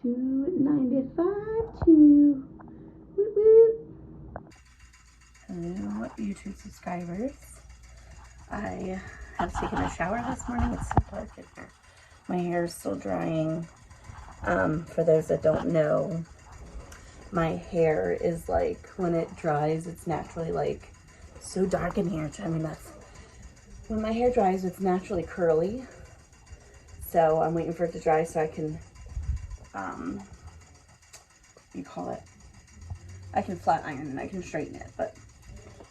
295 to woo woo. Hello, YouTube subscribers. I have taken a shower this morning. It's so dark in here. My hair is still drying. For those that don't know, my hair is like, when it dries, it's naturally like so dark in here. I mean, that's when my hair dries, it's naturally curly. So I'm waiting for it to dry so I can, I can flat iron and I can straighten it. But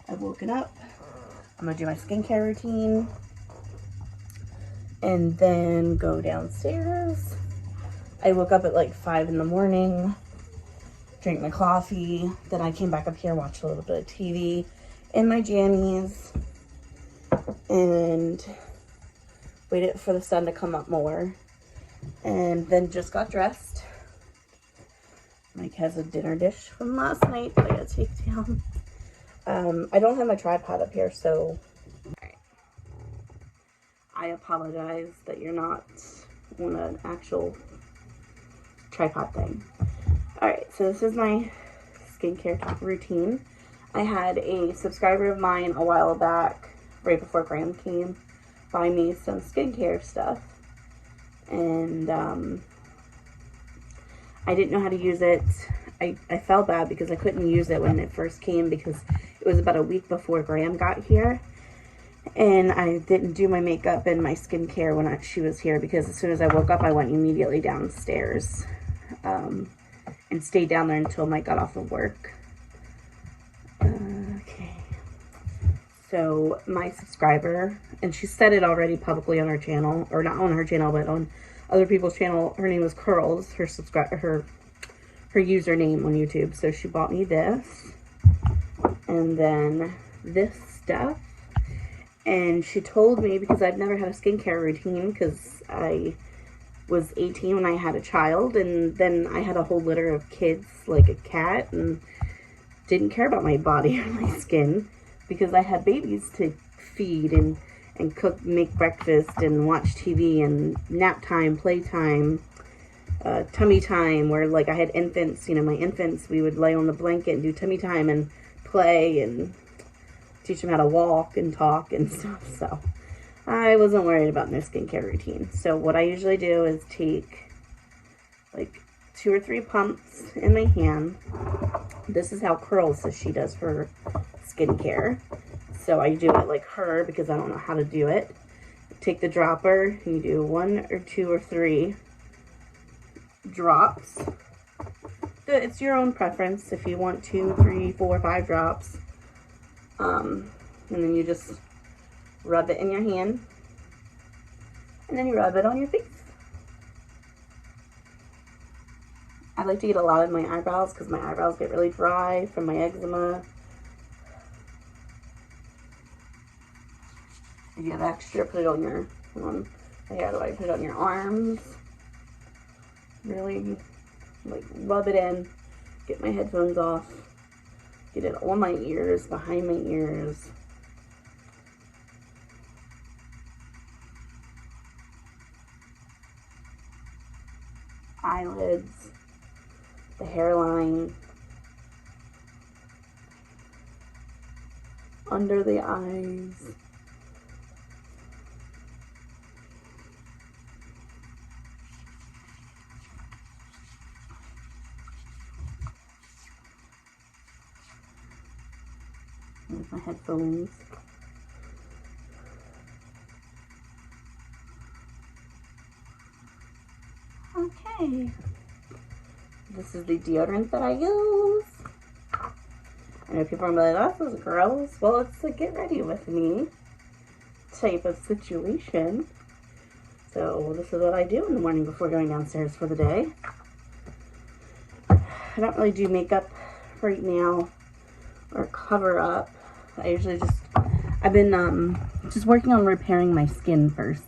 I've woken up. I'm gonna do my skincare routine and then go downstairs. I woke up at like 5 in the morning, drank my coffee, then I came back up here, watched a little bit of TV in my jammies, and waited for the sun to come up more, and then just got dressed. Mike has a dinner dish from last night that I gotta take down. I don't have my tripod up here, so right. I apologize that you're not on an actual tripod thing. Alright, so this is my skincare routine. I had a subscriber of mine a while back, right before Graham came, buy me some skincare stuff. And I didn't know how to use it. I felt bad because I couldn't use it when it first came because it was about a week before Graham got here. And I didn't do my makeup and my skincare when she was here because as soon as I woke up, I went immediately downstairs and stayed down there until Mike got off of work. Okay. So my subscriber, and she said it already publicly on her channel, or not on her channel, but on other people's channel. Her name was Curls, her username on YouTube. So she bought me this, and then this stuff. And she told me, because I've never had a skincare routine, because I was 18 when I had a child, and then I had a whole litter of kids, like a cat, and didn't care about my body or my skin, because I had babies to feed and cook, make breakfast, and watch TV, and nap time, playtime, tummy time, where like I had infants, you know, my infants, we would lay on the blanket and do tummy time and play and teach them how to walk and talk and stuff. So I wasn't worried about no skincare routine. So what I usually do is take like 2 or 3 pumps in my hand. This is how Curls says she does her skincare. So I do it like her because I don't know how to do it. Take the dropper and you do 1 or 2 or 3 drops. It's your own preference if you want 2, 3, 4, 5 drops. And then you just rub it in your hand, and then you rub it on your face. I like to get a lot in my eyebrows because my eyebrows get really dry from my eczema. If you have extra, put it on your, how do I put it on your arms? Really, like, rub it in, get my headphones off. Get it on my ears, behind my ears. Eyelids, the hairline, under the eyes. With my headphones. Okay. This is the deodorant that I use. I know people are like, this is gross. Well, it's a get ready with me type of situation. So this is what I do in the morning before going downstairs for the day. I don't really do makeup right now or cover up. I usually I've been just working on repairing my skin first.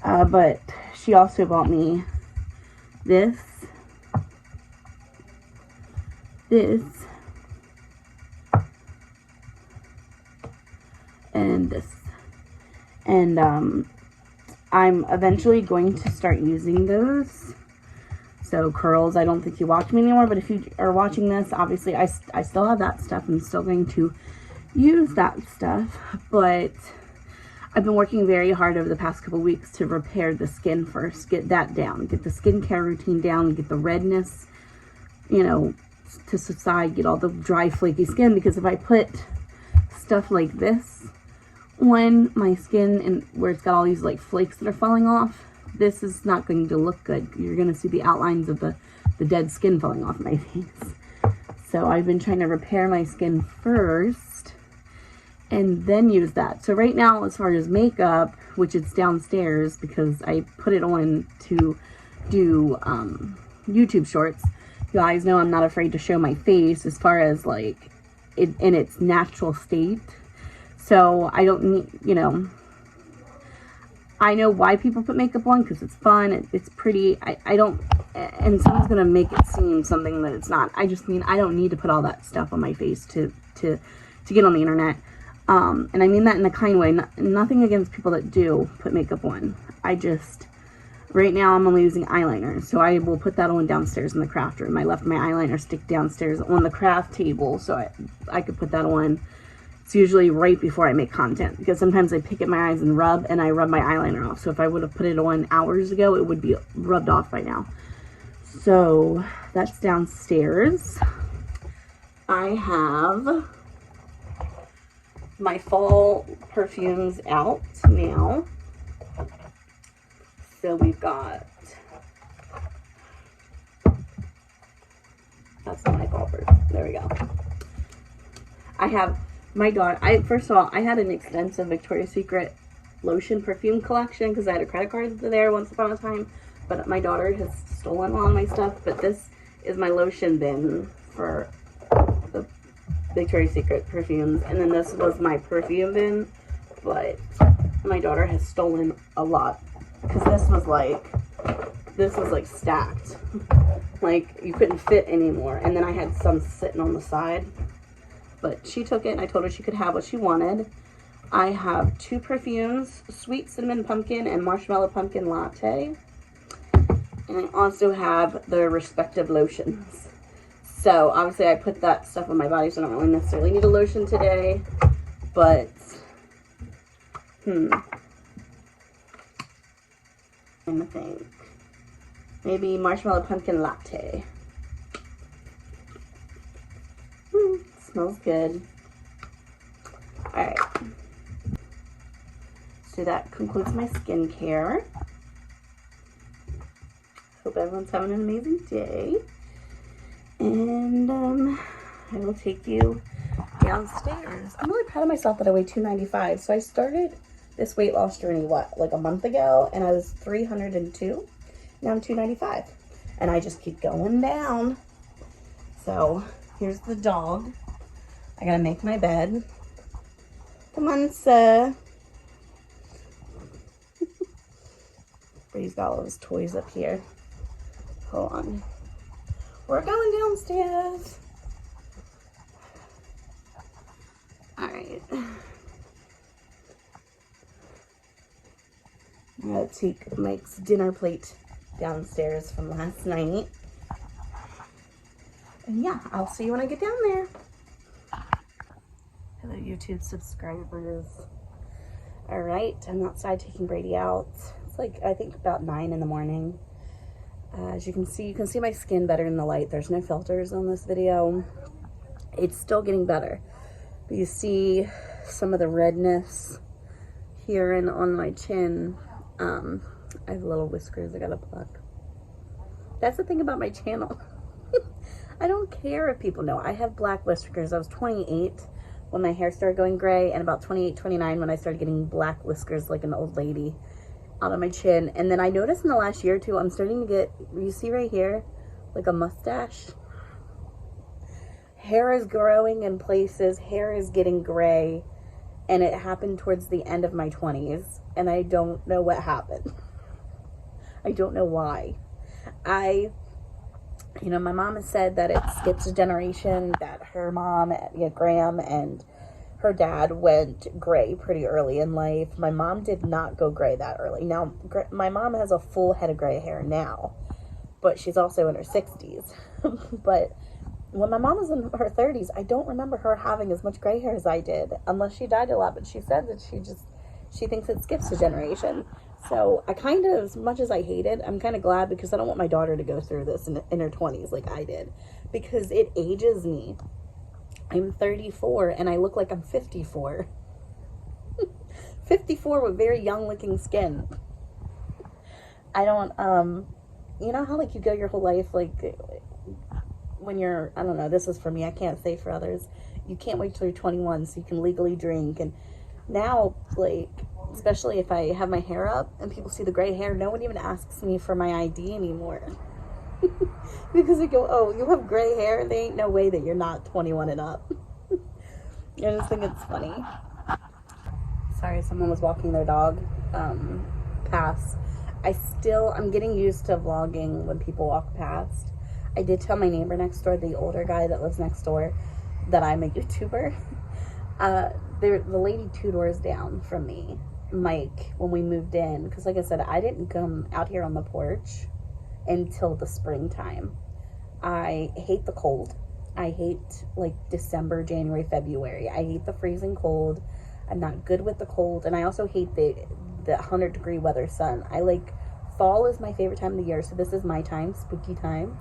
But she also bought me this, and this. And I'm eventually going to start using those. So So curls, I don't think you watch me anymore, but if you are watching this, obviously I still have that stuff. I'm still going to use that stuff, but I've been working very hard over the past couple weeks to repair the skin first, get that down, get the skincare routine down, get the redness, you know, to subside, get all the dry, flaky skin, because if I put stuff like this on my skin and where it's got all these like flakes that are falling off, this is not going to look good. You're going to see the outlines of the dead skin falling off my face. So I've been trying to repair my skin first and then use that. So right now, as far as makeup, which it's downstairs because I put it on to do YouTube shorts, you guys know I'm not afraid to show my face as far as like it in its natural state. So I don't need, you know, I know why people put makeup on, because it's fun, it's pretty. I don't, and someone's gonna make it seem something that it's not. I just mean I don't need to put all that stuff on my face to get on the internet. And I mean that in a kind way. Nothing against people that do put makeup on. I just, right now I'm only using eyeliner, so I will put that on downstairs in the craft room. I left my eyeliner stick downstairs on the craft table, so I could put that on. It's usually right before I make content, because sometimes I pick at my eyes and I rub my eyeliner off. So if I would have put it on hours ago, it would be rubbed off by now. So that's downstairs. I have my fall perfumes out now. So we've got, that's not my fall perfume. There we go. I have my daughter, first of all, I had an extensive Victoria's Secret lotion perfume collection because I had a credit card there once upon a time, but my daughter has stolen all of my stuff. But this is my lotion bin for the Victoria's Secret perfumes, and then this was my perfume bin, but my daughter has stolen a lot because this was like stacked, like you couldn't fit anymore. And then I had some sitting on the side, but she took it and I told her she could have what she wanted. I have 2 perfumes, Sweet Cinnamon Pumpkin and Marshmallow Pumpkin Latte. And I also have their respective lotions. So obviously I put that stuff on my body, so I don't really necessarily need a lotion today. But, I'm trying to think. Maybe Marshmallow Pumpkin Latte. Smells good. Alright. So that concludes my skincare. Hope everyone's having an amazing day. And I will take you downstairs. I'm really proud of myself that I weigh 295. So I started this weight loss journey, like a month ago, and I was 302. Now I'm 295. And I just keep going down. So here's the dog. I gotta make my bed. Come on, sir. But he's got all his toys up here. Hold on. We're going downstairs. Alright. I'm gonna take Mike's dinner plate downstairs from last night. And yeah, I'll see you when I get down there. Hello, YouTube subscribers. Alright, I'm outside taking Brady out. It's like, I think about 9 in the morning. As you can see my skin better in the light. There's no filters on this video. It's still getting better. But you see some of the redness here and on my chin. I have little whiskers I gotta pluck. That's the thing about my channel. I don't care if people know. I have black whiskers. I was 28 when my hair started going gray, and about 28, 29 when I started getting black whiskers like an old lady out of my chin. And then I noticed in the last year or two, I'm starting to get, you see right here, like a mustache. Hair is growing in places, hair is getting gray, and it happened towards the end of my 20s, and I don't know what happened. I don't know why. You know, my mom has said that it skips a generation, that her mom, Graham, and her dad went gray pretty early in life. My mom did not go gray that early. Now, my mom has a full head of gray hair now, but she's also in her 60s. But when my mom was in her 30s, I don't remember her having as much gray hair as I did, unless she dyed a lot. But she said that she thinks it skips a generation. So I kind of, as much as I hate it, I'm kind of glad, because I don't want my daughter to go through this in her 20s like I did, because it ages me. I'm 34 and I look like I'm 54. 54 with very young looking skin. I don't, you know how like you go your whole life, like when you're, I don't know, this is for me, I can't say for others, you can't wait till you're 21 so you can legally drink. And now, like, especially if I have my hair up and people see the gray hair, no one even asks me for my ID anymore. Because they go, oh, you have gray hair? There ain't no way that you're not 21 and up. I just think it's funny. Sorry, someone was walking their dog past. I'm getting used to vlogging when people walk past. I did tell my neighbor next door, the older guy that lives next door, that I'm a YouTuber. The lady 2 doors down from me, Mike, when we moved in, because like I said, I didn't come out here on the porch until the springtime. I hate the cold. I hate like December, January, February. I hate the freezing cold. I'm not good with the cold. And I also hate the 100-degree weather sun. I like fall is my favorite time of the year. So this is my time, spooky time.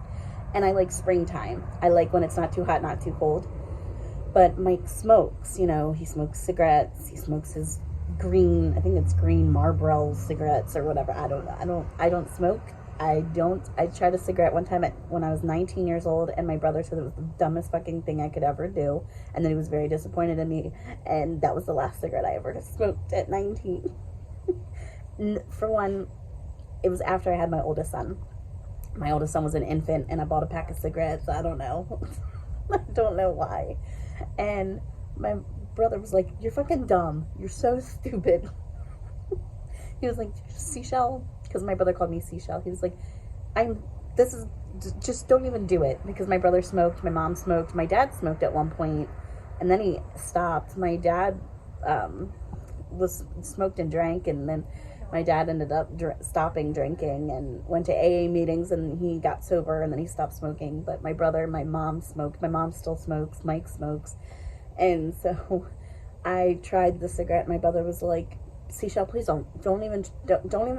And I like springtime. I like when it's not too hot, not too cold. But Mike smokes, you know, he smokes cigarettes. He smokes his green, I think it's green Marlboro cigarettes or whatever. I don't smoke. I tried a cigarette one time when I was 19 years old, and my brother said it was the dumbest fucking thing I could ever do. And then he was very disappointed in me. And that was the last cigarette I ever smoked at 19. For one, it was after I had my oldest son. My oldest son was an infant, and I bought a pack of cigarettes. I don't know. I don't know why. And my brother was like, you're fucking dumb. You're so stupid. He was like, seashell? Because my brother called me seashell. He was like, just don't even do it. Because my brother smoked, my mom smoked, my dad smoked at one point, and then he stopped. My dad was smoked and drank, and then my dad ended up stopping drinking and went to AA meetings, and he got sober, and then he stopped smoking. But my brother, my mom smoked. My mom still smokes. Mike smokes. And so I tried the cigarette. My brother was like, seashell, please don't even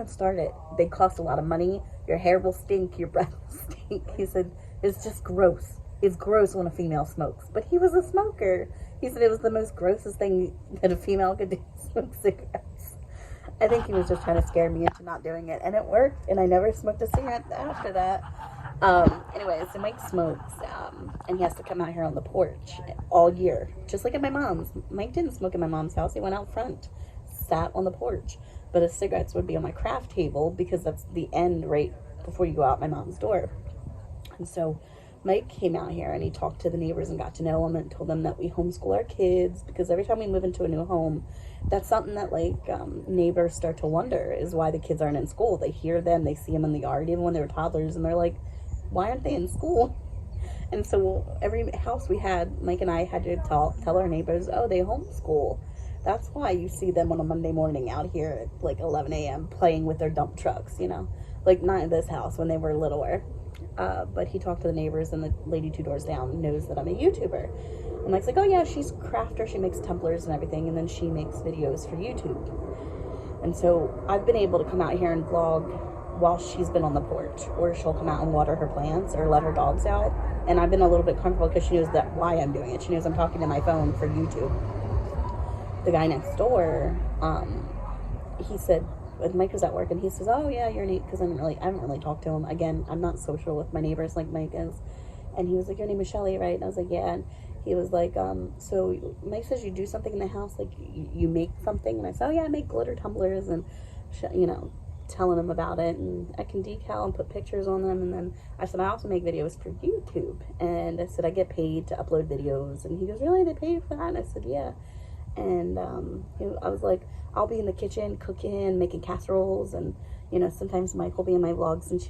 start it. They cost a lot of money. Your hair will stink. Your breath will stink. He said, it's just gross. It's gross when a female smokes. But he was a smoker. He said it was the most grossest thing that a female could do, smoke cigarettes. I think he was just trying to scare me into not doing it. And it worked. And I never smoked a cigarette after that. Anyway, so Mike smokes. And he has to come out here on the porch all year. Just like at my mom's. Mike didn't smoke at my mom's house. He went out front. Sat on the porch, but his cigarettes would be on my craft table, because that's the end right before you go out my mom's door. And so Mike came out here and he talked to the neighbors and got to know them and told them that we homeschool our kids, because every time we move into a new home, that's something that like neighbors start to wonder is why the kids aren't in school. They hear them, they see them in the yard even when they were toddlers, and they're like, why aren't they in school? And so every house we had, Mike and I had to tell our neighbors, oh, they homeschool. That's why you see them on a Monday morning out here at like 11 a.m. playing with their dump trucks, you know. Like, not in this house, when they were littler. But he talked to the neighbors, and the lady 2 doors down knows that I'm a YouTuber. And Mike's like, oh yeah, she's a crafter, she makes tumblers and everything, and then she makes videos for YouTube. And so I've been able to come out here and vlog while she's been on the porch. Or she'll come out and water her plants or let her dogs out. And I've been a little bit comfortable because she knows that why I'm doing it. She knows I'm talking to my phone for YouTube. The guy next door, he said, Mike was at work, and he says, oh yeah, you're neat, because I haven't really talked to him. Again, I'm not social with my neighbors like Mike is. And he was like, your name is Shelley, right? And I was like, yeah. And he was like, so Mike says you do something in the house, like you make something. And I said, oh yeah, I make glitter tumblers, and you know, telling him about it, and I can decal and put pictures on them. And then I said, I also make videos for YouTube, and I said I get paid to upload videos. And he goes, really, they pay you for that? And I said, yeah. And I was like, I'll be in the kitchen cooking, making casseroles, and you know, sometimes Mike will be in my vlogs. And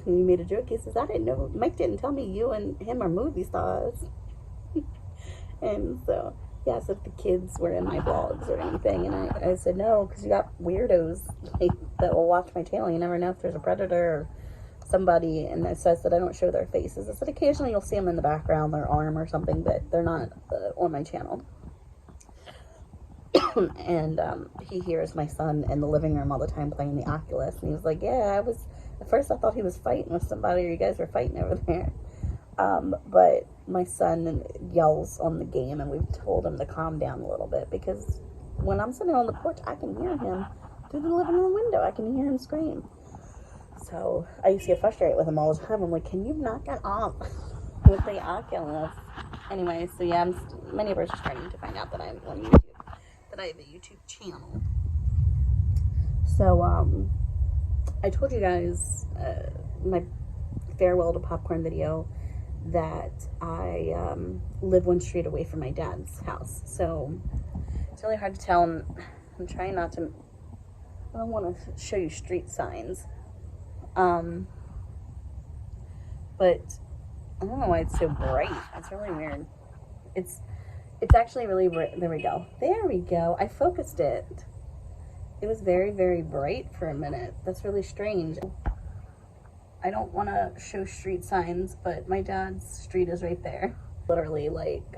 he made a joke. He says, I didn't know, Mike didn't tell me you and him are movie stars. And so yeah, so if the kids were in my vlogs or anything, and I said no, because you got weirdos like that will watch my channel. You never know if there's a predator or somebody, and it says that I don't show their faces. I said occasionally you'll see them in the background, their arm or something, but they're not on my channel. And he hears my son in the living room all the time playing the Oculus, and he was like, yeah, at first I thought he was fighting with somebody, or you guys were fighting over there. But my son yells on the game, and we've told him to calm down a little bit, because when I'm sitting on the porch, I can hear him through the living room window. I can hear him scream. So I used to get frustrated with him all the time. I'm like, can you knock it off with the Oculus? Anyway, so yeah, my neighbors are starting to find out that I'm on YouTube, that I have a YouTube channel. So I told you guys my farewell to popcorn video that I live one street away from my dad's house. So it's really hard to tell. I'm trying not to. I don't want to show you street signs. But I don't know why it's so bright. It's really weird. It's actually really bright. There we go. There we go. I focused it. It was very, very bright for a minute. That's really strange. I don't want to show street signs, but my dad's street is right there. Literally, like,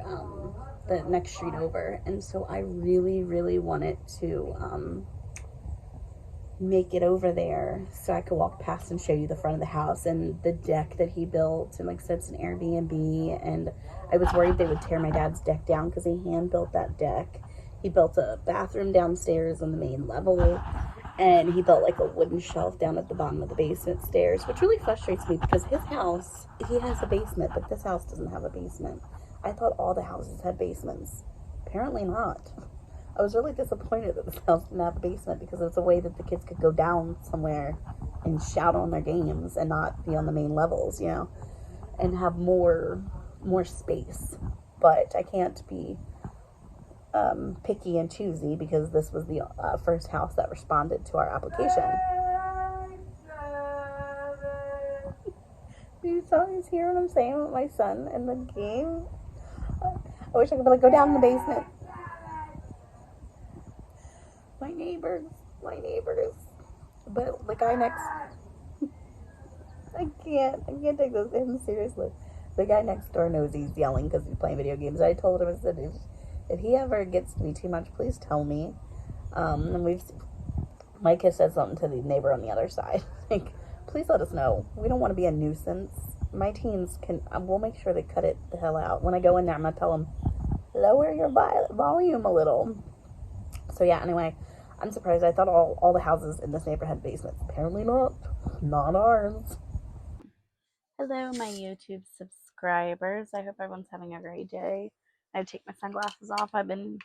the next street over. And so I really, really wanted to make it over there so I could walk past and show you the front of the house and the deck that he built. And like I said, it's an Airbnb, and I was worried they would tear my dad's deck down because he hand built that deck. He built a bathroom downstairs on the main level, and he built like a wooden shelf down at the bottom of the basement stairs, which really frustrates me because his house, he has a basement, but this house doesn't have a basement. I thought all the houses had basements. Apparently not. I was really disappointed that this house didn't have a basement, because it's a way that the kids could go down somewhere and shout on their games and not be on the main levels, you know, and have more space. But I can't be picky and choosy, because this was the first house that responded to our application. Do you guys hear what I'm saying with my son in the game? I wish I could be like, go down in the basement. My neighbors. But the guy next, I can't take this in seriously. The guy next door knows he's yelling because he's playing video games. I told him, I said, if he ever gets to be too much, please tell me. And Mike has said something to the neighbor on the other side. Like, please let us know. We don't want to be a nuisance. My teens we'll make sure they cut it the hell out. When I go in there, I'm going to tell them, lower your volume a little. So yeah, anyway, I'm surprised. I thought all the houses in this neighborhood had basements. Apparently not. Not ours. Hello, my YouTube subscribers. I hope everyone's having a great day. I take my sunglasses off. I've been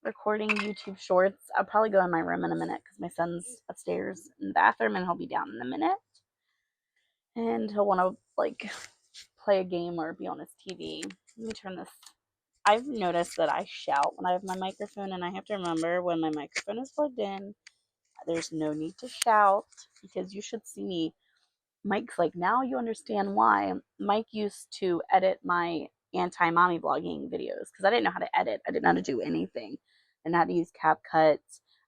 recording YouTube shorts. I'll probably go in my room in a minute because my son's upstairs in the bathroom, and he'll be down in a minute. And he'll want to, like, play a game or be on his TV. Let me turn this. I've noticed that I shout when I have my microphone, and I have to remember, when my microphone is plugged in, there's no need to shout, because you should see me. Mike's like, now you understand why. Mike used to edit my anti-mommy vlogging videos, because I didn't know how to edit. I didn't know how to do anything. I didn't know how to use CapCut.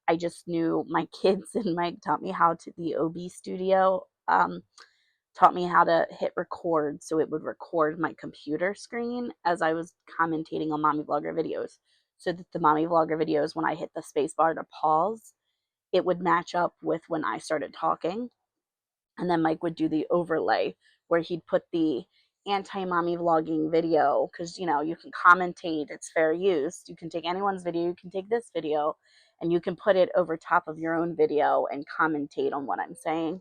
I just knew my kids, and Mike taught me how to, the OB Studio, taught me how to hit record, so it would record my computer screen as I was commentating on mommy vlogger videos, so that the mommy vlogger videos, when I hit the space bar to pause, it would match up with when I started talking. And then Mike would do the overlay, where he'd put the anti-mommy vlogging video, because, you know, you can commentate, it's fair use. You can take anyone's video, you can take this video, and you can put it over top of your own video and commentate on what I'm saying.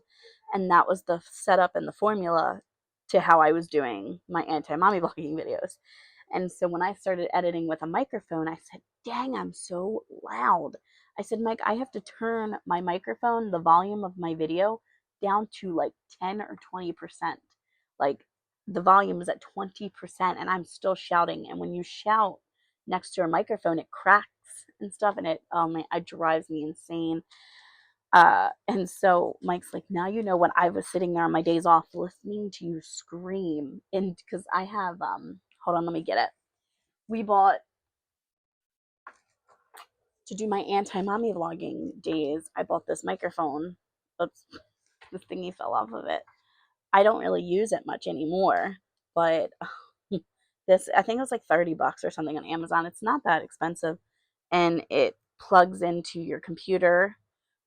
And that was the setup and the formula to how I was doing my anti-mommy vlogging videos. And so when I started editing with a microphone, I said, dang, I'm so loud. I said, Mike, I have to turn my microphone, the volume of my video, down to like 10 or 20%. Like, the volume is at 20%, and I'm still shouting. And when you shout next to a microphone, it cracks and stuff, and it drives me insane. And so Mike's like, now you know, when I was sitting there on my days off listening to you scream, and because I have hold on, let me get it. We bought, to do my anti-mommy vlogging days, I bought this microphone. Oops, this thingy fell off of it. I don't really use it much anymore, but this, I think it was like $30 or something on Amazon. It's not that expensive, and it plugs into your computer,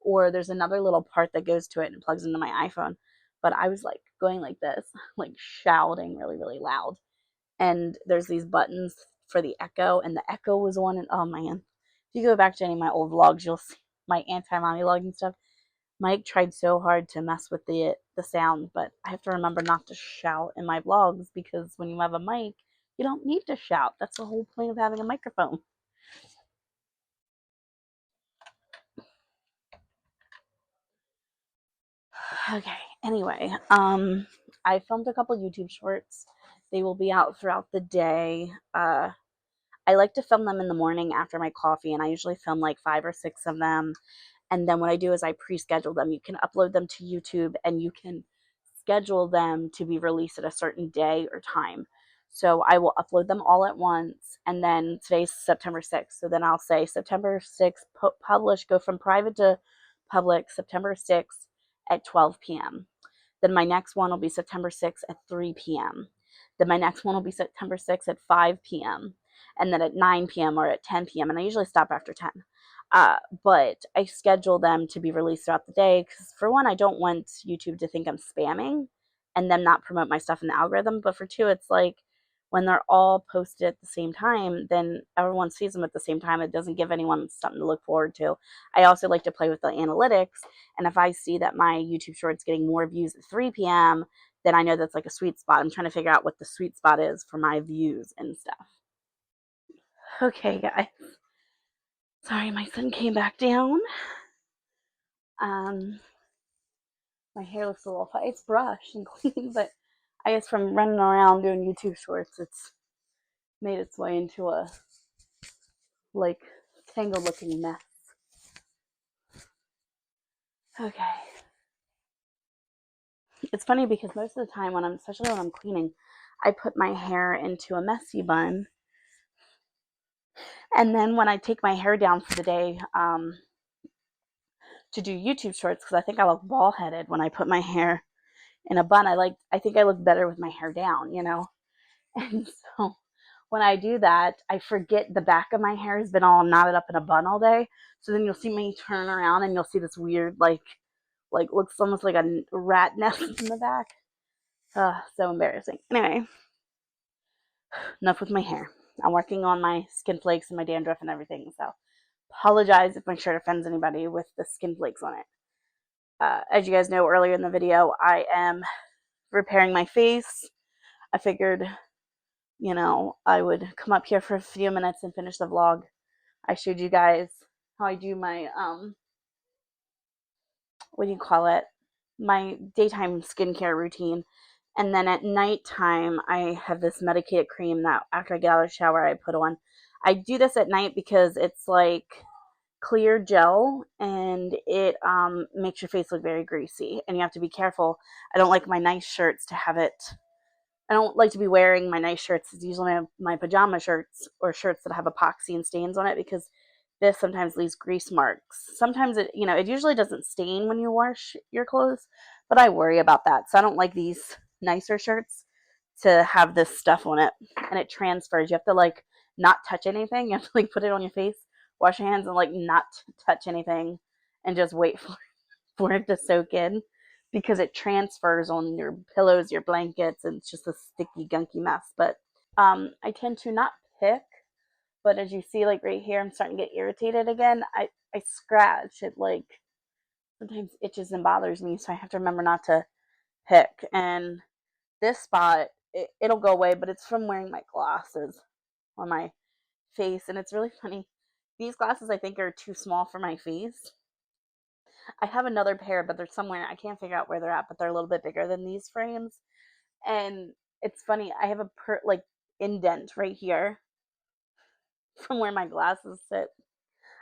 or there's another little part that goes to it and plugs into my iPhone. But I was like going like this, like shouting really, really loud. And there's these buttons for the echo, and the echo was one. And oh man, if you go back to any of my old vlogs, you'll see my anti-mommy vlog and stuff. Mike tried so hard to mess with the sound, but I have to remember not to shout in my vlogs, because when you have a mic, you don't need to shout. That's the whole point of having a microphone. Okay. Anyway, I filmed a couple YouTube shorts. They will be out throughout the day. I like to film them in the morning after my coffee, and I usually film like 5 or 6 of them. And then what I do is I pre-schedule them. You can upload them to YouTube, and you can schedule them to be released at a certain day or time. So I will upload them all at once. And then today's September 6th. So then I'll say September 6th, publish, go from private to public September 6th at 12 p.m. Then my next one will be September 6th at 3 p.m. Then my next one will be September 6th at 5 p.m. And then at 9 p.m. or at 10 p.m. And I usually stop after 10. But I schedule them to be released throughout the day because, for one, I don't want YouTube to think I'm spamming and then not promote my stuff in the algorithm. But for two, it's like when they're all posted at the same time, then everyone sees them at the same time. It doesn't give anyone something to look forward to. I also like to play with the analytics. And if I see that my YouTube short's getting more views at 3 p.m., then I know that's like a sweet spot. I'm trying to figure out what the sweet spot is for my views and stuff. Okay, guys. Sorry, my son came back down. Um, my hair looks a little funny. It's brushed and clean, but I guess from running around doing YouTube shorts, it's made its way into a like tangled looking mess. Okay. It's funny because most of the time especially when I'm cleaning, I put my hair into a messy bun. And then when I take my hair down for the day, to do YouTube shorts, because I think I look bald headed when I put my hair in a bun. I think I look better with my hair down. And so when I do that, I forget the back of my hair has been all knotted up in a bun all day. So then you'll see me turn around and you'll see this weird, like looks almost like a rat nest in the back. So embarrassing. Anyway, enough with my hair. I'm working on my skin flakes and my dandruff and everything. So apologize if my shirt offends anybody with the skin flakes on it. As you guys know, earlier in the video, I am repairing my face. I figured, I would come up here for a few minutes and finish the vlog. I showed you guys how I do my, what do you call it? My daytime skincare routine. And then at nighttime, I have this medicated cream that after I get out of the shower, I put on. I do this at night because it's like clear gel, and it makes your face look very greasy. And you have to be careful. I don't like my nice shirts to have it. I don't like to be wearing my nice shirts. It's usually my pajama shirts or shirts that have epoxy and stains on it, because this sometimes leaves grease marks. Sometimes it usually doesn't stain when you wash your clothes, but I worry about that. So I don't like these nicer shirts to have this stuff on it, and it transfers. You have to like not touch anything. You have to like put it on your face, wash your hands, and like not touch anything, and just wait for it to soak in, because it transfers on your pillows, your blankets, and it's just a sticky, gunky mess. But I tend to not pick, but as you see, like right here, I'm starting to get irritated again. I scratch it, like sometimes itches and bothers me, so I have to remember not to pick. And this spot, it'll go away, but it's from wearing my glasses on my face, and it's really funny. These glasses, I think, are too small for my face. I have another pair, but they're somewhere. I can't figure out where they're at, but they're a little bit bigger than these frames. And it's funny. I have a indent right here from where my glasses sit.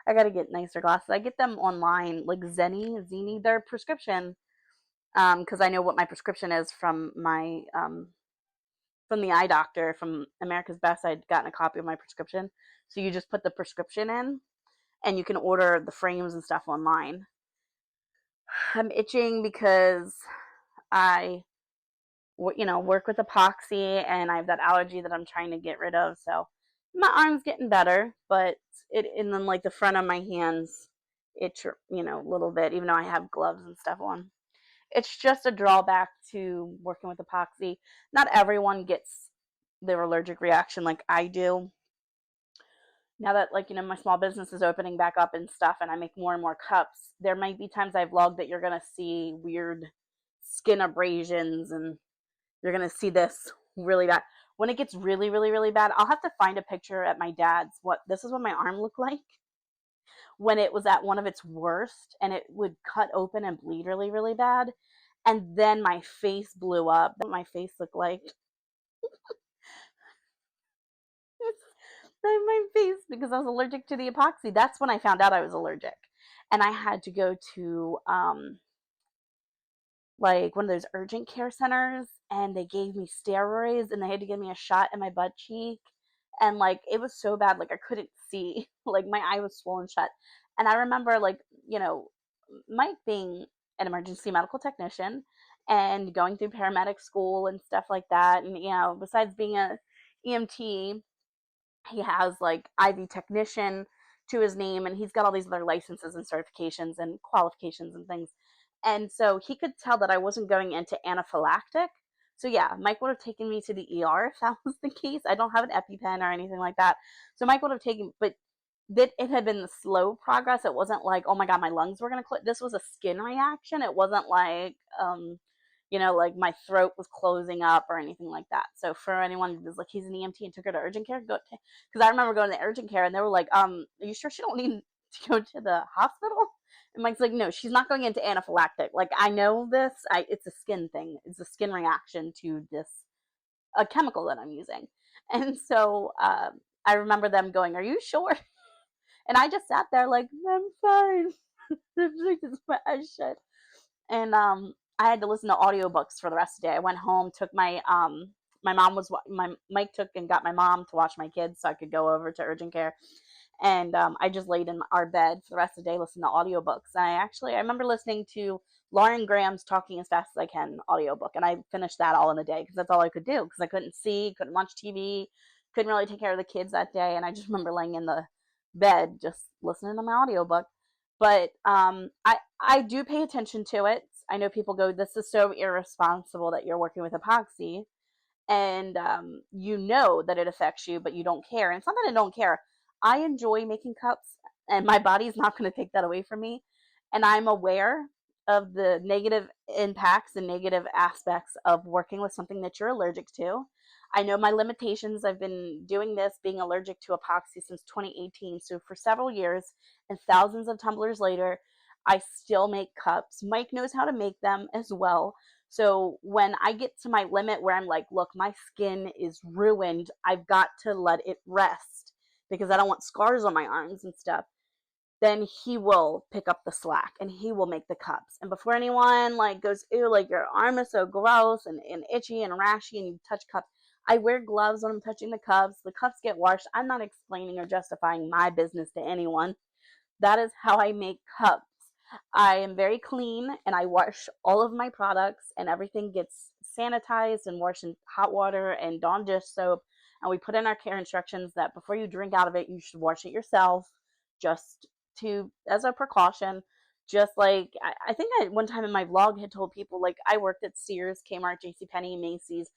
I gotta get nicer glasses. I get them online, like Zeni. They're prescription. Because I know what my prescription is from my from the eye doctor from America's Best. I'd gotten a copy of my prescription, so you just put the prescription in, and you can order the frames and stuff online. I'm itching because I work with epoxy, and I have that allergy that I'm trying to get rid of. So my arm's getting better, but and then like the front of my hands itch, a little bit, even though I have gloves and stuff on. It's just a drawback to working with epoxy. Not everyone gets their allergic reaction like I do. Now that, like, my small business is opening back up and stuff, and I make more and more cups, there might be times I vlog that you're going to see weird skin abrasions, and you're going to see this really bad. When it gets really, really, really bad, I'll have to find a picture at my dad's. This is what my arm looked like when it was at one of its worst, and it would cut open and bleed really, really bad. And then my face blew up. That's what my face looked like. My face, because I was allergic to the epoxy. That's when I found out I was allergic. And I had to go to like one of those urgent care centers, and they gave me steroids, and they had to give me a shot in my butt cheek. And like it was so bad, like I couldn't see. Like my eye was swollen shut. And I remember, like, Mike being an emergency medical technician and going through paramedic school and stuff like that. And besides being a EMT, he has like IV technician to his name, and he's got all these other licenses and certifications and qualifications and things. And so he could tell that I wasn't going into anaphylactic. So yeah, Mike would have taken me to the ER if that was the case. I don't have an EpiPen or anything like that. So Mike would have taken, but that it had been slow progress. It wasn't like, oh my God, my lungs were going to quit. This was a skin reaction. It wasn't like, like my throat was closing up or anything like that. So for anyone who's like, he's an EMT and took her to urgent care, because I remember going to the urgent care and they were like, are you sure she don't need to go to the hospital? And Mike's like, no, she's not going into anaphylactic. Like, I know this. It's a skin thing. It's a skin reaction to this a chemical that I'm using. And so I remember them going, are you sure? And I just sat there like, I'm fine. Just my eyes shut. And I had to listen to audiobooks for the rest of the day. I went home, took my mom was my Mike took and got my mom to watch my kids so I could go over to urgent care. And I just laid in our bed for the rest of the day listening to audiobooks. And I remember listening to Lauren Graham's Talking as Fast as I Can audiobook, and I finished that all in a day because that's all I could do, because I couldn't see, couldn't watch TV, couldn't really take care of the kids that day. And I just remember laying in the bed just listening to my audiobook. But I do pay attention to it. I know people go, this is so irresponsible that you're working with epoxy, and you know that it affects you, but you don't care. And it's not that I don't care. I enjoy making cups, and my body's not going to take that away from me. And I'm aware of the negative impacts and negative aspects of working with something that you're allergic to. I know my limitations. I've been doing this, being allergic to epoxy, since 2018. So for several years, and thousands of tumblers later, I still make cups. Mike knows how to make them as well. So when I get to my limit where I'm like, look, my skin is ruined, I've got to let it rest because I don't want scars on my arms and stuff, then he will pick up the slack and he will make the cups. And before anyone like goes, ew, like your arm is so gross and itchy and rashy and you touch cups, I wear gloves when I'm touching the cups. The cups get washed. I'm not explaining or justifying my business to anyone. That is how I make cups. I am very clean, and I wash all of my products, and everything gets sanitized and washed in hot water and Dawn dish soap. And we put in our care instructions that before you drink out of it, you should wash it yourself, just as a precaution. Just like I think I one time in my vlog had told people, like, I worked at Sears, Kmart, JCPenney, Macy's,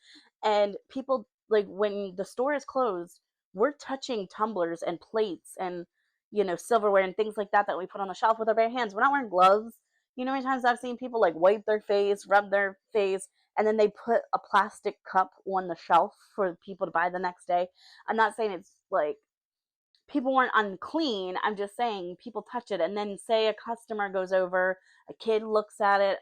and people, like, when the store is closed, we're touching tumblers and plates and silverware and things like that we put on the shelf with our bare hands. We're not wearing gloves. You know how many times I've seen people like wipe their face, rub their face, and then they put a plastic cup on the shelf for people to buy the next day. I'm not saying it's like people weren't unclean. I'm just saying people touch it, and then say a customer goes over, a kid looks at it,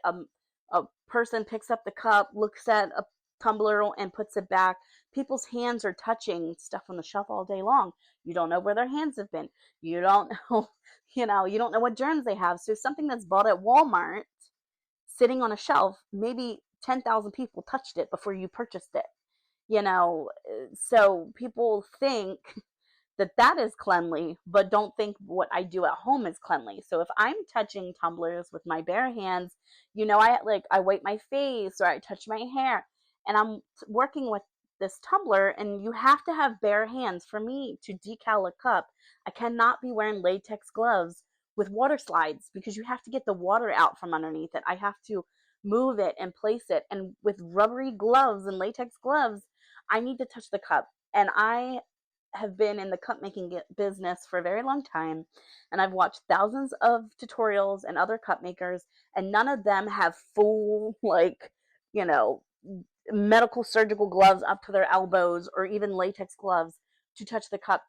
a person picks up the cup, looks at a tumbler and puts it back. People's hands are touching stuff on the shelf all day long. You don't know where their hands have been. You don't know, you don't know what germs they have. So something that's bought at Walmart sitting on a shelf, maybe 10,000 people touched it before you purchased it. So people think that is cleanly, but don't think what I do at home is cleanly. So if I'm touching tumblers with my bare hands, I wipe my face or I touch my hair. and I'm working with this tumbler, and you have to have bare hands for me to decal a cup. I cannot be wearing latex gloves with water slides because you have to get the water out from underneath it. I have to move it and place it, and with rubbery gloves and latex gloves, I need to touch the cup. And I have been in the cup making business for a very long time, and I've watched thousands of tutorials and other cup makers, and none of them have full, like, you know, medical surgical gloves up to their elbows or even latex gloves to touch the cup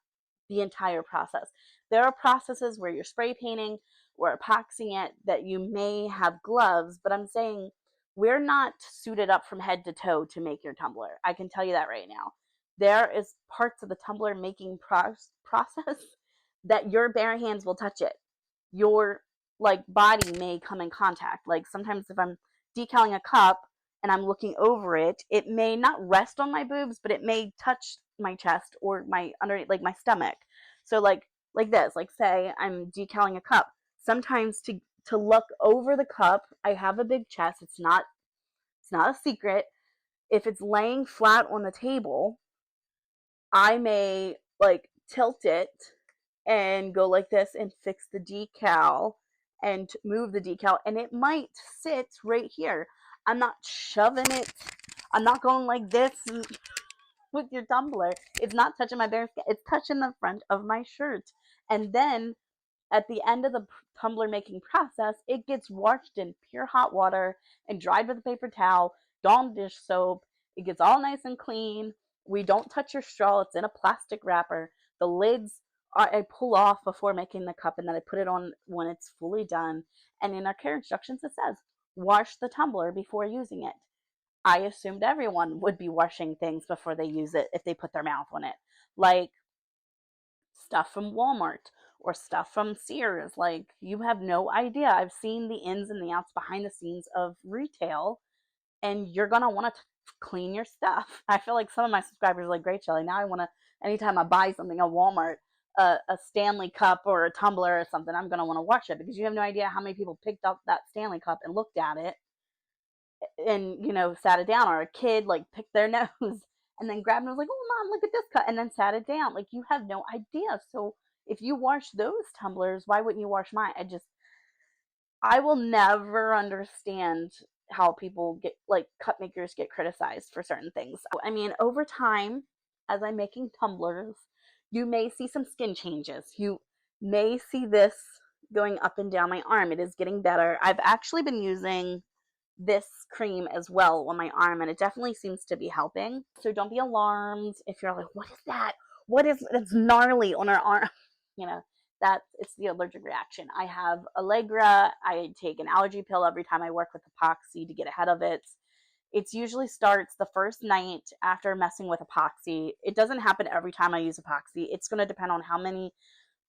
the entire process. There are processes where you're spray painting or epoxying it that you may have gloves, but I'm saying we're not suited up from head to toe to make your tumbler. I can tell you that right now. There is parts of the tumbler making process that your bare hands will touch it. Your like body may come in contact. Like sometimes if I'm decaling a cup and I'm looking over it, it may not rest on my boobs, but it may touch my chest or my under, like my stomach. So like this, like say I'm decaling a cup. Sometimes to look over the cup, I have a big chest. It's not a secret. If it's laying flat on the table, I may like tilt it and go like this and fix the decal and move the decal, and it might sit right here. I'm not shoving it. I'm not going like this with your tumbler. It's not touching my bare skin. It's touching the front of my shirt. And then at the end of the tumbler making process, it gets washed in pure hot water and dried with a paper towel, Dawn dish soap. It gets all nice and clean. We don't touch your straw. It's in a plastic wrapper. The lids I pull off before making the cup, and then I put it on when it's fully done. And in our care instructions, it says, wash the tumbler before using it. I assumed everyone would be washing things before they use it if they put their mouth on it. Like stuff from Walmart or stuff from Sears. Like, you have no idea. I've seen the ins and the outs behind the scenes of retail, and you're going to want to clean your stuff. I feel like some of my subscribers are like, great, Shelley. Now I want to, anytime I buy something at Walmart, a Stanley cup or a tumbler or something, I'm going to want to wash it, because you have no idea how many people picked up that Stanley cup and looked at it and, sat it down, or a kid like picked their nose and then grabbed it and was like, oh, mom, look at this cut, and then sat it down. Like, you have no idea. So if you wash those tumblers, why wouldn't you wash mine? I will never understand how people get, like, cup makers get criticized for certain things. I mean, over time, as I'm making tumblers, you may see some skin changes. You may see this going up and down my arm. It is getting better. I've actually been using this cream as well on my arm, and it definitely seems to be helping. So don't be alarmed if you're like, what is that? What is it's gnarly on her arm? You know, that it's the allergic reaction. I have Allegra. I take an allergy pill every time I work with epoxy to get ahead of it. It usually starts the first night after messing with epoxy. It doesn't happen every time I use epoxy. It's going to depend on how many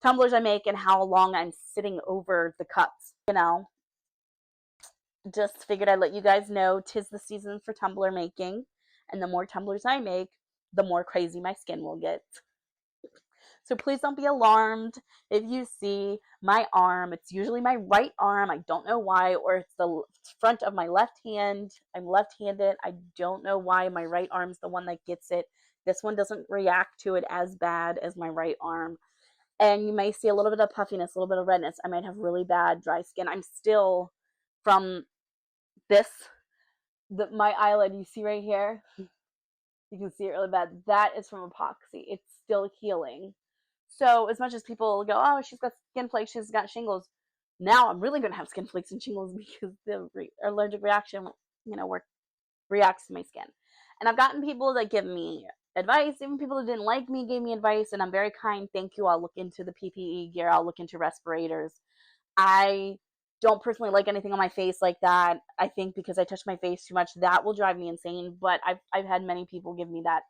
tumblers I make and how long I'm sitting over the cups. Just figured I'd let you guys know 'tis the season for tumbler making, and the more tumblers I make, the more crazy my skin will get. So please don't be alarmed if you see my arm. It's usually my right arm. I don't know why, or it's the front of my left hand. I'm left-handed. I don't know why my right arm's the one that gets it. This one doesn't react to it as bad as my right arm. And you may see a little bit of puffiness, a little bit of redness. I might have really bad dry skin. I'm still from this, my eyelid you see right here, you can see it really bad. That is from epoxy. It's still healing. So as much as people go, oh, she's got skin flakes, she's got shingles, now I'm really going to have skin flakes and shingles because the allergic reaction, reacts to my skin. And I've gotten people that give me advice. Even people that didn't like me gave me advice, and I'm very kind. Thank you. I'll look into the PPE gear. I'll look into respirators. I don't personally like anything on my face like that. I think because I touch my face too much, that will drive me insane. But I've had many people give me that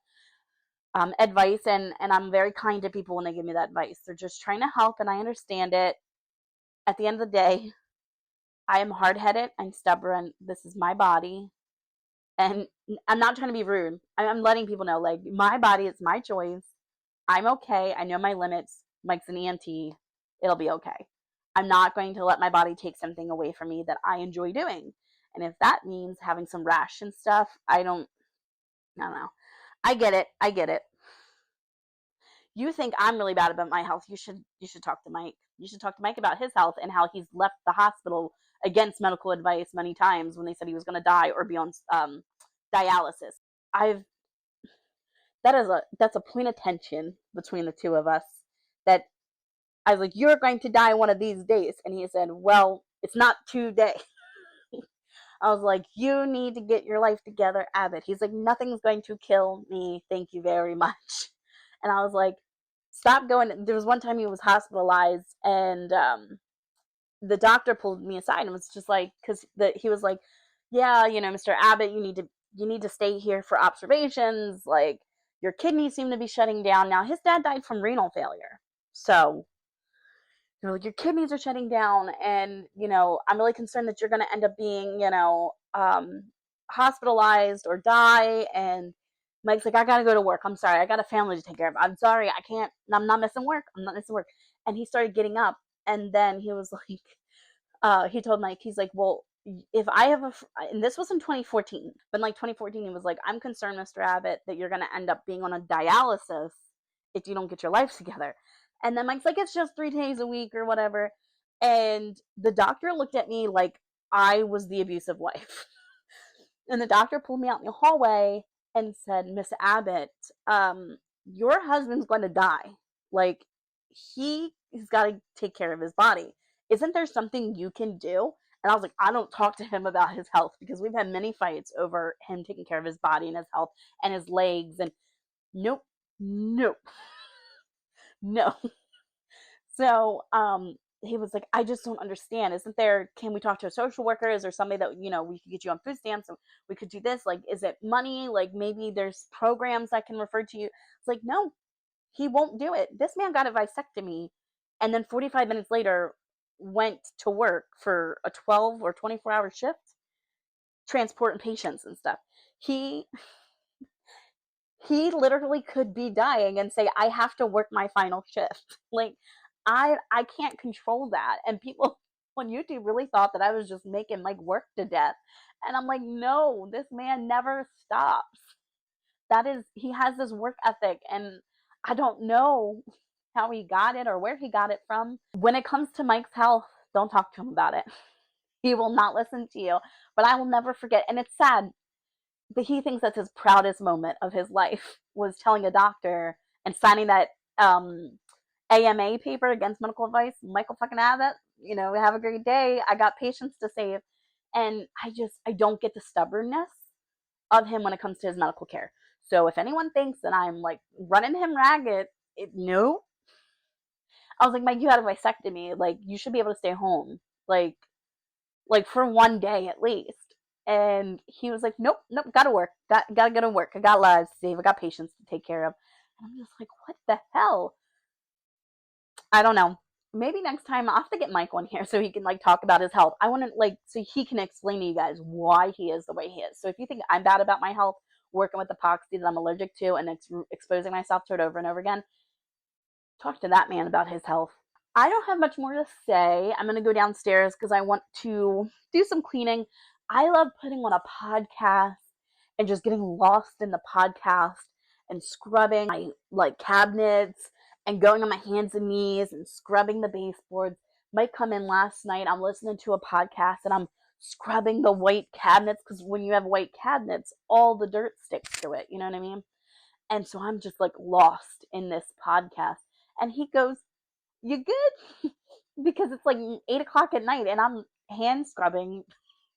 advice, and I'm very kind to people when they give me that advice. They're just trying to help, and I understand it. At the end of the day, I am hard-headed. I'm stubborn. This is my body. And I'm not trying to be rude. I'm letting people know, like, my body, it's my choice. I'm okay. I know my limits. Mike's an ENT. It'll be okay. I'm not going to let my body take something away from me that I enjoy doing. And if that means having some rash and stuff, I don't I don't know. I get it. I get it. You think I'm really bad about my health. You should talk to Mike. You should talk to Mike about his health and how he's left the hospital against medical advice many times when they said he was going to die or be on dialysis. I've that's a point of tension between the two of us that I was like, you're going to die one of these days. And he said, well, it's not today. I was like, you need to get your life together, Abbott. He's like, nothing's going to kill me. Thank you very much. And I was like, stop going. There was one time he was hospitalized, and the doctor pulled me aside and was just like, because he was like, yeah, Mr. Abbott, you need to stay here for observations. Like, your kidneys seem to be shutting down now. His dad died from renal failure, so like, your kidneys are shutting down, and I'm really concerned that you're going to end up being hospitalized or die. And Mike's like, I gotta go to work, I'm sorry, I got a family to take care of, I'm sorry, I'm not missing work, and he started getting up, and then he was like, he told Mike, he's like, well, if I have and this was in 2014, but in like 2014, he was like, I'm concerned, Mr. Abbott, that you're going to end up being on a dialysis if you don't get your life together. And then Mike's like, it's just 3 days a week or whatever. And the doctor looked at me like I was the abusive wife. And the doctor pulled me out in the hallway and said, Miss Abbott, your husband's going to die. Like, he's got to take care of his body. Isn't there something you can do? And I was like, I don't talk to him about his health, because we've had many fights over him taking care of his body and his health and his legs. And nope, nope, no. So he was like, I just don't understand. Can we talk to a social worker? Is there somebody that, we could get you on food stamps and we could do this? Like, is it money? Like, maybe there's programs that can refer to you. It's like, no, he won't do it. This man got a vasectomy and then 45 minutes later went to work for a 12 or 24-hour shift, transporting patients and stuff. He literally could be dying and say, I have to work my final shift. Like, I can't control that. And people on YouTube really thought that I was just making Mike work to death. And I'm like, no, this man never stops. He has this work ethic, and I don't know how he got it or where he got it from. When it comes to Mike's health, don't talk to him about it. He will not listen to you. But I will never forget. And it's sad, but he thinks that's his proudest moment of his life, was telling a doctor and signing that AMA paper against medical advice. Michael fucking Abbott, have a great day. I got patients to save. And I don't get the stubbornness of him when it comes to his medical care. So if anyone thinks that I'm like running him ragged, no. I was like, Mike, you had a vasectomy. Like, you should be able to stay home. Like for one day at least. And he was like, nope, gotta work. Gotta go to work. I got lives to save. I got patients to take care of. And I'm just like, what the hell? I don't know. Maybe next time I'll have to get Mike on here so he can like talk about his health. I want to so he can explain to you guys why he is the way he is. So if you think I'm bad about my health, working with epoxy that I'm allergic to and exposing myself to it over and over again, talk to that man about his health. I don't have much more to say. I'm going to go downstairs because I want to do some cleaning. I love putting on a podcast and just getting lost in the podcast and scrubbing my like cabinets and going on my hands and knees and scrubbing the baseboards. Might come in last night. I'm listening to a podcast and I'm scrubbing the white cabinets, because when you have white cabinets, all the dirt sticks to it. You know what I mean? And so I'm just like lost in this podcast. And he goes, you good? Because it's like 8 o'clock at night and I'm hand scrubbing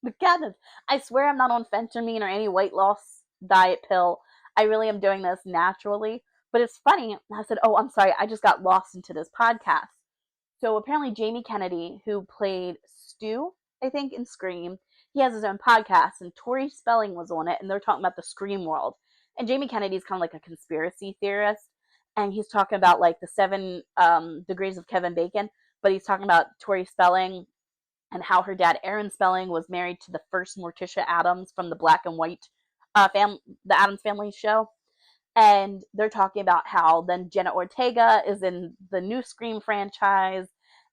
the cabinets. I swear I'm not on phentermine or any weight loss diet pill. I really am doing this naturally. But it's funny. I said, oh, I'm sorry. I just got lost into this podcast. So apparently Jamie Kennedy, who played Stu, I think, in Scream, he has his own podcast, and Tori Spelling was on it, and they're talking about the Scream world. And Jamie Kennedy's kind of like a conspiracy theorist, and he's talking about like the 7 degrees of Kevin Bacon, but he's talking about Tori Spelling and how her dad, Aaron Spelling, was married to the first Morticia Addams from the Black and White the Addams Family show. And they're talking about how then Jenna Ortega is in the new Scream franchise.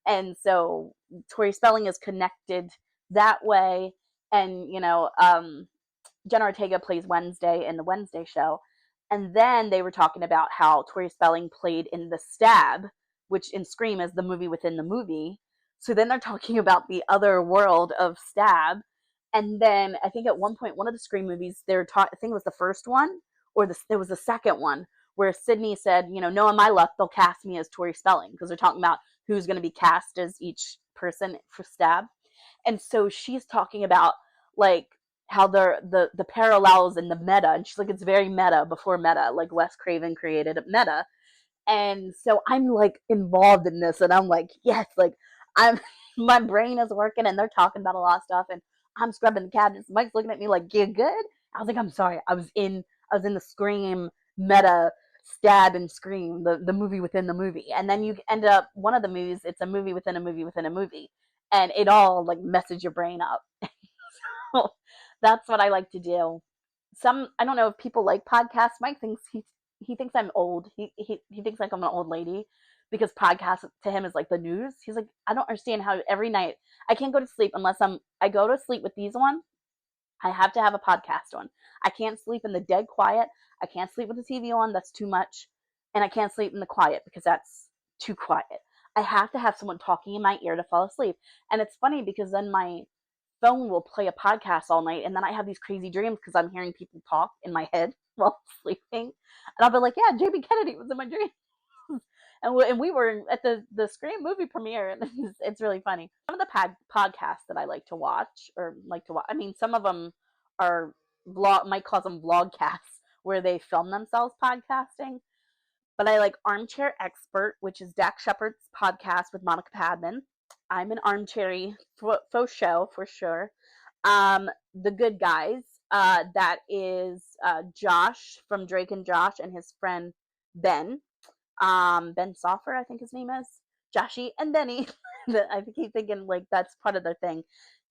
And so Tori Spelling is connected that way. And, Jenna Ortega plays Wednesday in the Wednesday show. And then they were talking about how Tori Spelling played in The Stab, which in Scream is the movie within the movie. So then they're talking about the other world of Stab. And then I think at one point, one of the Scream movies, I think it was the first one, or it was the second one, where Sydney said, knowing my luck, they'll cast me as Tori Spelling, because they're talking about who's going to be cast as each person for Stab. And so she's talking about like how the parallels in the meta, and she's like, it's very meta before meta, like Wes Craven created meta. And so I'm like involved in this, and I'm like, yes, like I'm my brain is working, and they're talking about a lot of stuff, and I'm scrubbing the cabinets. Mike's looking at me like, you good? I was like, I'm sorry, I was in the Scream meta, Stab and Scream, the movie within the movie. And then you end up, one of the movies, it's a movie within a movie within a movie, and it all like messes your brain up. So that's what I like to do. I don't know if people like podcasts. Mike thinks he thinks I'm old. He thinks like I'm an old lady, because podcasts to him is like the news. He's like, I don't understand how every night I can't go to sleep unless I go to sleep with these on. I have to have a podcast on. I can't sleep in the dead quiet. I can't sleep with the TV on. That's too much. And I can't sleep in the quiet because that's too quiet. I have to have someone talking in my ear to fall asleep. And it's funny because then my phone will play a podcast all night, and then I have these crazy dreams because I'm hearing people talk in my head while sleeping. And I'll be like, yeah, JB Kennedy was in my dream. And we were at the Scream movie premiere, and it's really funny. Some of the podcasts that I like to watch, I mean, some of them are might call them vlogcasts, where they film themselves podcasting. But I like Armchair Expert, which is Dak Shepard's podcast with Monica Padman. I'm an armchairy faux show for sure. The Good Guys, that is Josh from Drake and Josh and his friend Ben. Ben Soffer, I think his name is. Joshy and Benny. I keep thinking like that's part of their thing.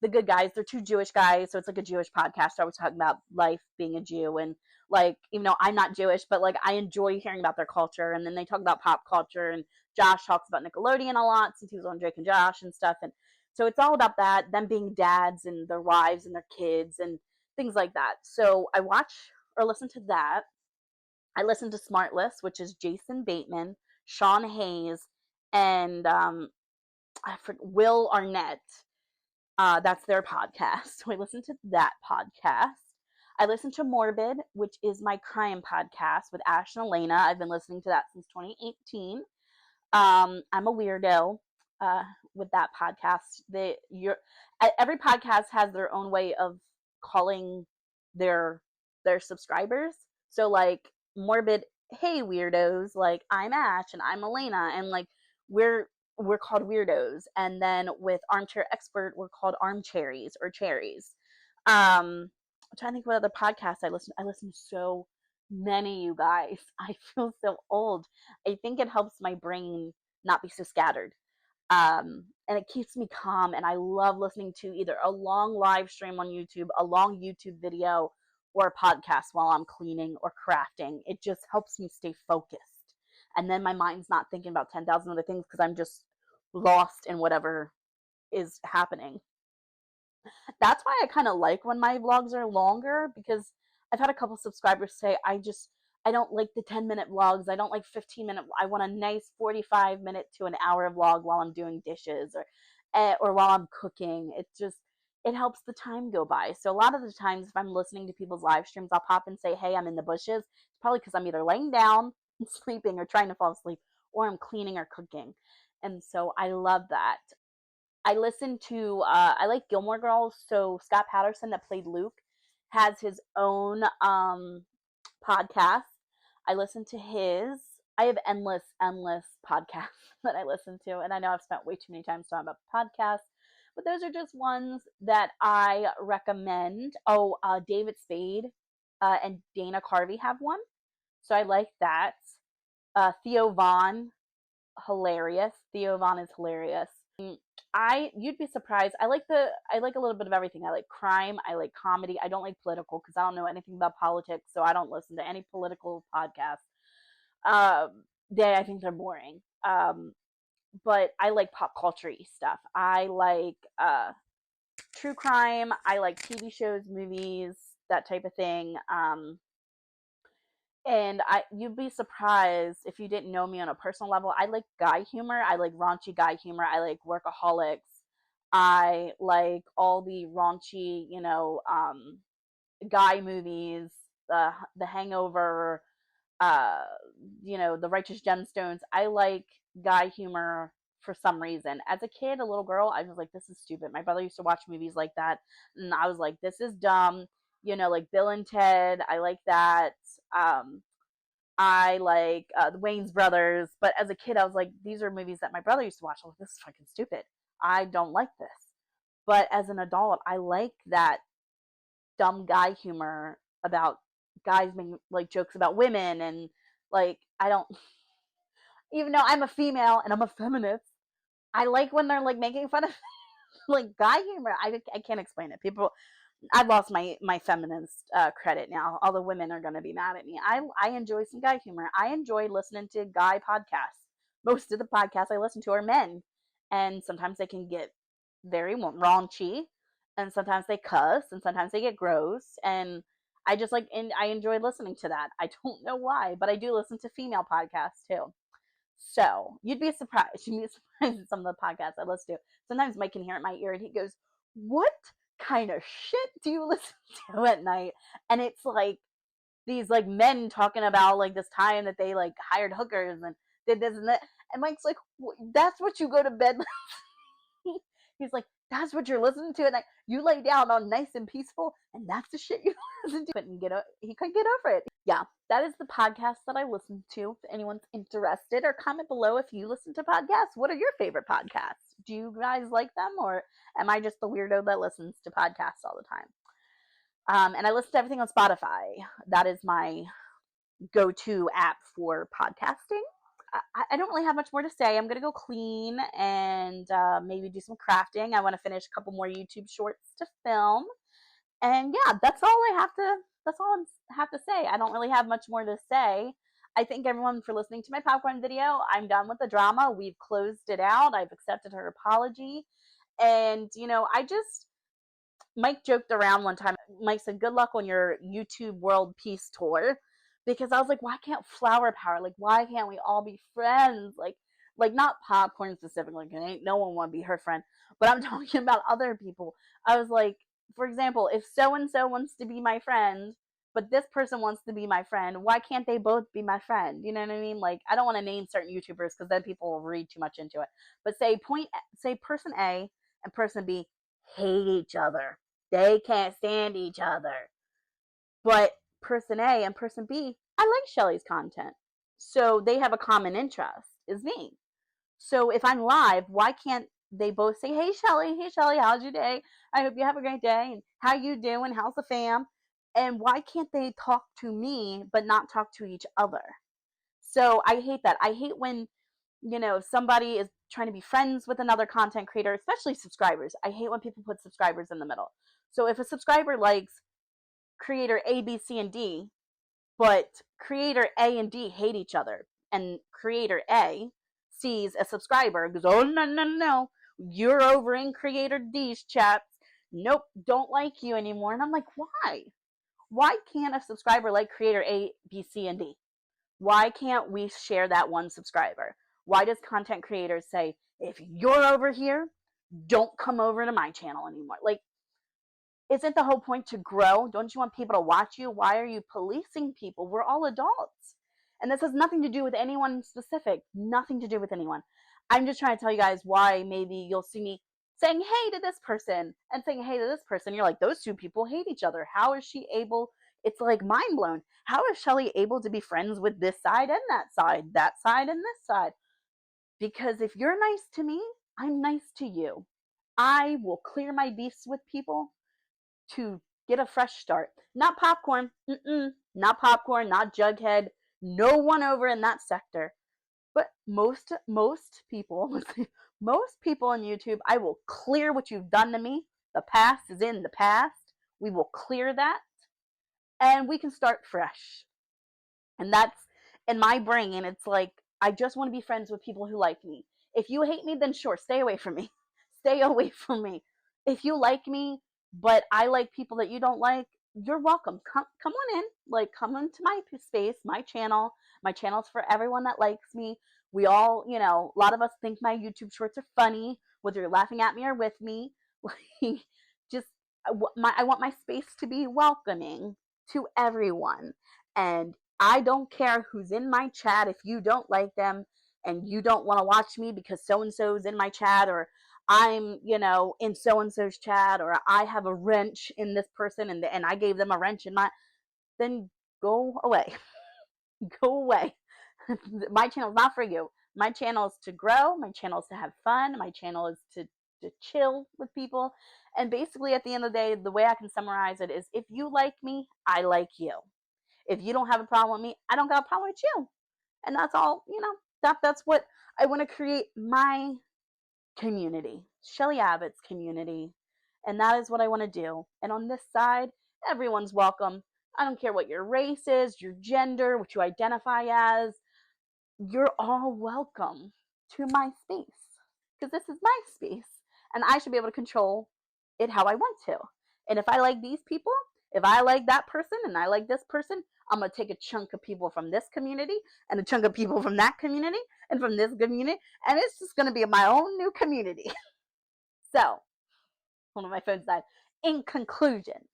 The Good Guys, they're two Jewish guys, so it's like a Jewish podcast. I was talking about life being a Jew, and like, even though I'm not Jewish, but like I enjoy hearing about their culture. And then they talk about pop culture, and Josh talks about Nickelodeon a lot since he was on Drake and Josh and stuff. And so it's all about that, them being dads and their wives and their kids and things like that. So I watch or listen to that. I listen to Smartless, which is Jason Bateman, Sean Hayes, and Will Arnett. That's their podcast. So I listen to that podcast. I listen to Morbid, which is my crime podcast with Ash and Elena. I've been listening to that since 2018. I'm a weirdo with that podcast. Every podcast has their own way of calling their subscribers. So like Morbid, hey weirdos, like I'm Ash and I'm Elena, and like we're called weirdos. And then with Armchair Expert, we're called armchairies or cherries. I'm trying to think what other podcasts I listen. I listen to so many, you guys. I feel so old. I think it helps my brain not be so scattered. And it keeps me calm. And I love listening to either a long live stream on YouTube, a long YouTube video, or a podcast while I'm cleaning or crafting. It just helps me stay focused. And then my mind's not thinking about 10,000 other things because I'm just lost in whatever is happening. That's why I kind of like when my vlogs are longer, because I've had a couple subscribers say, I don't like the 10-minute vlogs. I don't like 15-minute. I want a nice 45-minute to an hour vlog while I'm doing dishes or while I'm cooking. It helps the time go by. So a lot of the times if I'm listening to people's live streams, I'll pop and say, hey, I'm in the bushes. It's probably because I'm either laying down and sleeping or trying to fall asleep, or I'm cleaning or cooking. And so I love that. I like Gilmore Girls. So Scott Patterson, that played Luke, has his own podcast. I listen to his. I have endless podcasts that I listen to, and I know I've spent way too many times talking about podcasts, but those are just ones that I recommend. Oh, David Spade and Dana Carvey have one, so I like that. Theo Vaughn, hilarious. Theo Vaughn is hilarious. You'd be surprised. I like a little bit of everything. I like crime. I like comedy. I don't like political because I don't know anything about politics, so I don't listen to any political podcasts. I think they're boring. But I like pop culture-y stuff. I like true crime. I like TV shows, movies. that type of thing. And you'd be surprised if you didn't know me on a personal level. I like guy humor. I like raunchy guy humor. I like workaholics. I like all the raunchy, guy movies, the Hangover, uh, the Righteous Gemstones. I like guy humor for some reason. As a kid, a little girl, I was like, this is stupid. My brother used to watch movies like that, and I was like, this is dumb. Like Bill and Ted. I like that. I like the Wayne's Brothers. But as a kid, I was like, these are movies that my brother used to watch. I was like, this is fucking stupid. I don't like this. But as an adult, I like that dumb guy humor about guys making like jokes about women, and like I don't, even though I'm a female and I'm a feminist, I like when they're like making fun of like guy humor. I can't explain it. People, I've lost my feminist credit now. All the women are going to be mad at me. I enjoy some guy humor. I enjoy listening to guy podcasts. Most of the podcasts I listen to are men, and sometimes they can get very raunchy, and sometimes they cuss, and sometimes they get gross, and I just like, and I enjoy listening to that. I don't know why, but I do listen to female podcasts too. So you'd be surprised. You'd be surprised at some of the podcasts I listen to. Sometimes Mike can hear it in my ear and he goes, "What kind of shit do you listen to at night?" And it's like these like men talking about like this time that they like hired hookers and did this and that. And Mike's like, "That's what you go to bed." He's like, "That's what you're listening to at night. You lay down all nice and peaceful, and that's the shit you listen to." He couldn't get over it. Yeah, that is the podcast that I listen to. If anyone's interested, or comment below if you listen to podcasts. What are your favorite podcasts? Do you guys like them, or am I just the weirdo that listens to podcasts all the time? And I listen to everything on Spotify. That is my go-to app for podcasting. I don't really have much more to say. I'm gonna go clean and maybe do some crafting. I want to finish a couple more YouTube shorts to film, and yeah, that's all I have to. That's all I have to say. I don't really have much more to say. I thank everyone for listening to my popcorn video. I'm done with the drama. We've closed it out. I've accepted her apology, and I just Mike joked around one time. Mike said, "Good luck on your YouTube World Peace Tour," because I was like, "Why can't flower power? Like, why can't we all be friends? Like not popcorn specifically. Ain't no one want to be her friend, but I'm talking about other people." I was like, for example, if so and so wants to be my friend, but this person wants to be my friend, why can't they both be my friend? You know what I mean? Like, I don't want to name certain YouTubers because then people will read too much into it. But say person A and person B hate each other. They can't stand each other. But person A and person B, I like Shelley's content. So they have a common interest, is me. So if I'm live, why can't they both say, hey Shelley, how's your day? I hope you have a great day. And how you doing? How's the fam? And why can't they talk to me but not talk to each other? So I hate that. I hate when, somebody is trying to be friends with another content creator, especially subscribers. I hate when people put subscribers in the middle. So if a subscriber likes creator A, B, C, and D, but creator A and D hate each other, and creator A sees a subscriber and goes, "Oh, no, no, no, you're over in creator D's chats. Nope, don't like you anymore." And I'm like, why? Why can't a subscriber like creator A, B, C, and D? Why can't we share that one subscriber? Why does content creators say, if you're over here, don't come over to my channel anymore? Like, isn't the whole point to grow? Don't you want people to watch you? Why are you policing people? We're all adults. And this has nothing to do with anyone specific. Nothing to do with anyone. I'm just trying to tell you guys why maybe you'll see me saying hey to this person and saying hey to this person. You're like, those two people hate each other. How is she able? It's like mind blown. How is Shelley able to be friends with this side and that side and this side? Because if you're nice to me, I'm nice to you. I will clear my beefs with people to get a fresh start. Not popcorn. Not popcorn, not Jughead. No one over in that sector. But most people, most people on YouTube, I will clear what you've done to me. The past is in the past. We will clear that and we can start fresh. And that's in my brain. And it's like, I just want to be friends with people who like me. If you hate me, then sure, stay away from me. Stay away from me. If you like me, but I like people that you don't like, you're welcome. Come on in. Like, come into my space, my channel. My channel's for everyone that likes me. We all, a lot of us think my YouTube shorts are funny, whether you're laughing at me or with me. Like, just I want my space to be welcoming to everyone. And I don't care who's in my chat. If you don't like them and you don't want to watch me because so and so is in my chat, or I'm, in so and so's chat, or I have a wrench in this person and I gave them a wrench in my, then go away. Go away. My channel is not for you. My channel is to grow. My channel is to have fun. My channel is to chill with people. And basically, at the end of the day, the way I can summarize it is, if you like me, I like you. If you don't have a problem with me, I don't got a problem with you. And that's all, that's what I want to create, my community, Shelley Abbott's community. And that is what I want to do. And on this side, everyone's welcome. I don't care what your race is, your gender, what you identify as. You're all welcome to my space, because this is my space and I should be able to control it how I want to. And if I like these people, if I like that person and I like this person, I'm going to take a chunk of people from this community and a chunk of people from that community and from this community, and it's just going to be my own new community. So, one of my phones died. In conclusion,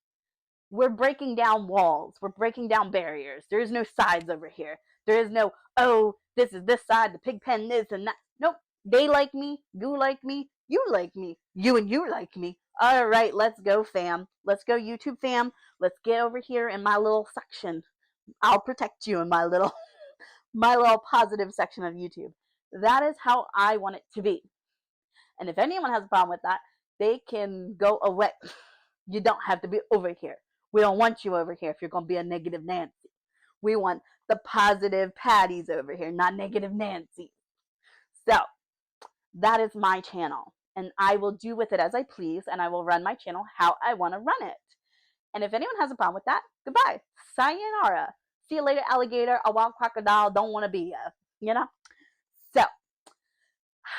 we're breaking down walls. We're breaking down barriers. There is no sides over here. There is no, oh, this is this side, the pig pen this and that. Nope. They like me. You like me. You like me. You and you like me. All right, let's go, fam. Let's go, YouTube fam. Let's get over here in my little section. I'll protect you in my little my little positive section of YouTube. That is how I want it to be. And if anyone has a problem with that, they can go away. You don't have to be over here. We don't want you over here if you're going to be a negative Nancy. We want the positive Patties over here, not negative Nancy. So, that is my channel. And I will do with it as I please, and I will run my channel how I want to run it. And if anyone has a problem with that, goodbye. Sayonara. See you later, alligator. A wild crocodile don't want to be you. So,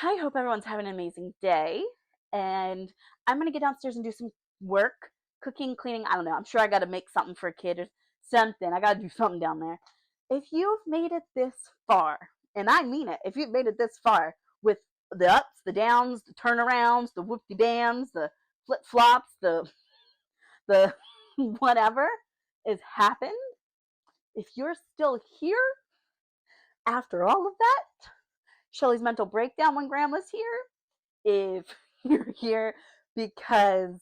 I hope everyone's having an amazing day. And I'm going to get downstairs and do some work, cooking, cleaning. I don't know. I'm sure I got to make something for a kid or something. I got to do something down there. If you've made it this far, and I mean it, if you've made it this far with the ups, the downs, the turnarounds, the whoop-de-dams, the flip-flops, the whatever has happened, if you're still here after all of that, Shelley's mental breakdown when Grandma's here, if you're here because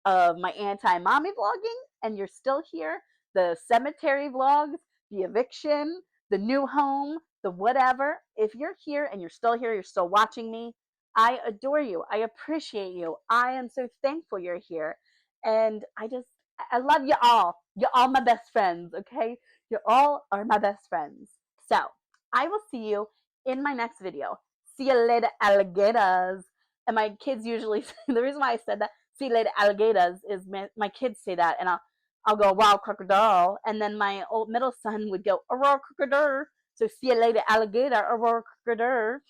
of my anti-mommy vlogging and you're still here, the cemetery vlogs, the eviction, the new home, the whatever, if you're here and you're still here, you're still watching me, I adore you. I appreciate you. I am so thankful you're here. And I love you all. You're all my best friends, okay? You all are my best friends. So, I will see you in my next video. See you later, alligators. And my kids usually, the reason why I said that, see you later, alligators, is my kids say that, and I'll go, wow, crocodile. And then my old middle son would go, aurora crocodile. So see you later, alligator, aurora crocodile.